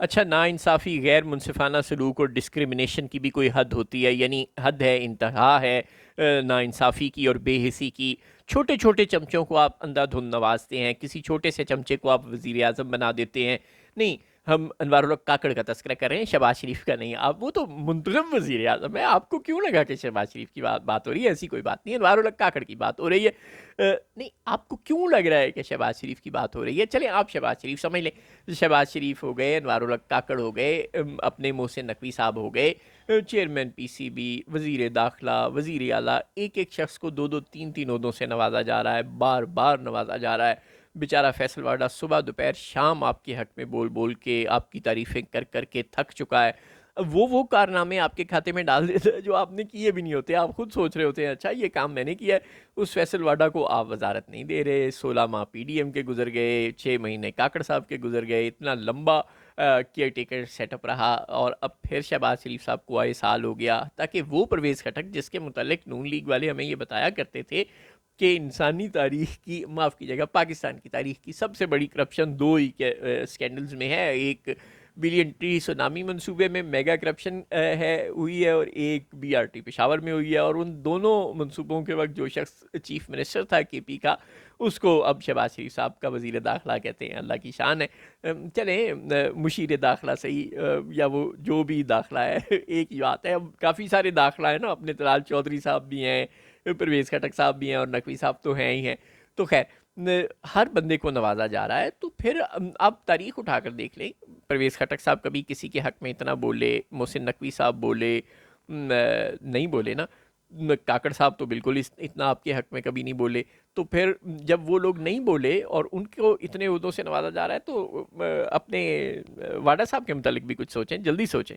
अच्छा, नाइंसाफ़ी, गैर मुनसिफ़ाना सलूक और डिस्क्रिमिनेशन की भी कोई हद होती है? यानी हद है, इंतहा है नाइंसाफ़ी की और बेहिसी की। छोटे-छोटे चमचों को आप अंधाधुंध नवाज़ते हैं, किसी छोटे से चमचे को आप वज़ीर-ए-आज़म बना देते हैं। नहीं, हम अनवारुल हक काकड़ का तज़किरा कर रहे हैं, शहबाज़ शरीफ का नहीं। आप वो तो मुंतज़म वज़ीर-ए-आज़म है, आपको क्यों लगा कि शहबाज़ शरीफ की बात हो रही है? ऐसी कोई बात नहीं है, अनवारुल हक काकड़ की बात हो रही है। नहीं, आपको क्यों लग रहा है कि शहबाज़ शरीफ की बात हो रही है? चलें, आप शहबाज़ शरीफ समझ लें। शहबाज शरीफ हो गए, अनवारुल हक काकड़ हो गए, अपने मोहसिन नकवी साहब हो गए, चेयरमैन पीसीबी, वज़ीर दाखिला, वज़ीर आला, एक एक शख्स को दो दो तीन तीन ओहदों से नवाजा जा रहा है, बार बार नवाजा जा रहा है। बेचारा फैसल वाडा सुबह दोपहर शाम आपके हक में बोल बोल के, आपकी तारीफ़ें कर कर के थक चुका है। अब वो कारनामे आपके खाते में डाल देता है जो आपने किए भी नहीं होते। आप खुद सोच रहे होते हैं, अच्छा ये काम मैंने किया है। उस फैसल वाडा को आप वजारत नहीं दे रहे। 16 माह पीडीएम के गुजर गए, 6 महीने काकड़ साहब के गुजर गए, इतना लंबा केयर टेकर सेटअप रहा, और अब फिर शहबाज शरीफ साहब को आए साल हो गया, ताकि वो परवेज़ खटक जिसके मुतालिक नून लीग वाले हमें ये बताया करते थे कि इंसानी तारीख की, माफ़ कीजिएगा, पाकिस्तान की तारीख की सबसे बड़ी करप्शन दो ही के स्कैंडल्स में है। एक बिलियन ट्री सुनामी मंसूबे में मेगा करप्शन है हुई है, और एक बीआरटी पेशावर में हुई है। और उन दोनों मंसूबों के वक्त जो शख्स चीफ मिनिस्टर था केपी का, उसको अब शहबाज शरीफ साहब का वज़ीर दाखिला कहते हैं। अल्लाह की शान है। चलें, मुशीर दाखिला सही, या वो जो भी दाखिला है एक ही बात है। अब काफ़ी सारे दाखिला है ना, अपने तलाल चौधरी साहब भी हैं, परवेज़ खटक साहब भी हैं, और नकवी साहब तो हैं ही हैं। तो खैर, हर बंदे को नवाजा जा रहा है। तो फिर आप तारीख उठाकर देख लें, परवेज़ खटक साहब कभी किसी के हक में इतना बोले? मोहसिन नकवी साहब बोले? नहीं बोले ना। काकड़ साहब तो बिल्कुल इतना आपके हक में कभी नहीं बोले। तो फिर जब वो लोग नहीं बोले और उनको इतने उहदों से नवाजा जा रहा है, तो अपने वाडा साहब के मुतालिक भी कुछ सोचें, जल्दी सोचें।